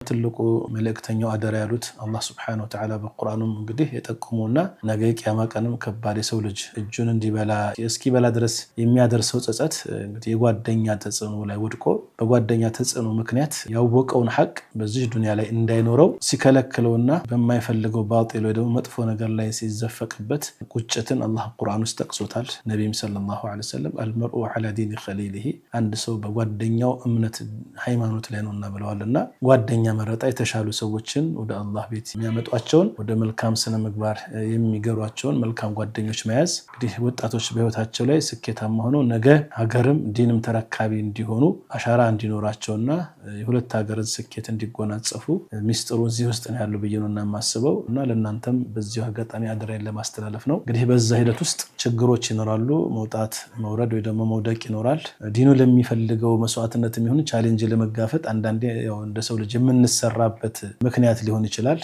ትልቁ መልእክተኛው አደራ ያሉት አላህ Subhanahu Wa Ta'ala በቁርአኑም እንግዲህ የጠቆመውና ነገ የቂያማ ቀንም ከባድ የሰው ልጅ እጁን እንዲበላ እስኪበላ ድረስ የሚያደርሰው ጸጸት እንግዲህ የጓደኛ ተጽዕኖ ላይ ወድቆ በጓደኛ ተጽዕኖ ምክንያት ያወቀውን ሐቅ በዚህ ዱንያ ላይ እንዳይኖረው ሲከለክለውና በማይፈልገው ባጢል ወይ ደግሞ መጥፎ ነገር ላይ ሲዘፈቅበት ቁጭትን አላህ ቁርአን ውስጥ ጠቅሶታል። ነብይም ሰለላሁ ዐለይሂ ወሰለም አልመርኡ ዐላ ዲኒ ኸሊሊሂ አንድ ሰው በጓደኛው እምነት ሃይማኖት ላይ ነውና ብለዋልና ጓደኛ መረጣ የተሻሉ ሰዎችን ወደ አላህ ቤት የሚያመጧቸውን ወደ መልካም ስነ ምግባር የሚገሯቸውን መልካም ጓደኞች መያዝ እንግዲህ ወጣቶች በህይወታቸው ላይ ስኬታማ ሆነው ነገ ሀገርም ዲንም ተረካቢ እንዲሆኑ አሻራ እንዲኖራቸውና የሁለት ሀገር ስኬት እንዲጎናጸፉ ሚስጥሩ እዚህ ውስጥ ነው ያለው በየነውና ማስበው እና ለእናንተም በዚሁ አጋጣሚ አደራዬን ለማስተላለፍ ነው። እንግዲህ በዛ ሂደት ውስጥ ችግሮች ይኖራሉ፣ መውጣት መውረድ ወይ ደግሞ መውደቅ ይኖራል። ዲኑ ለሚፈልገው መስዋዕትነት የሚሆን ቻሌንጅ ለመጋፈጥ አንዳንዴ ያው እንደ ሰው ልጅ የምንሰራበት ምክንያት ሊሆን ይችላል።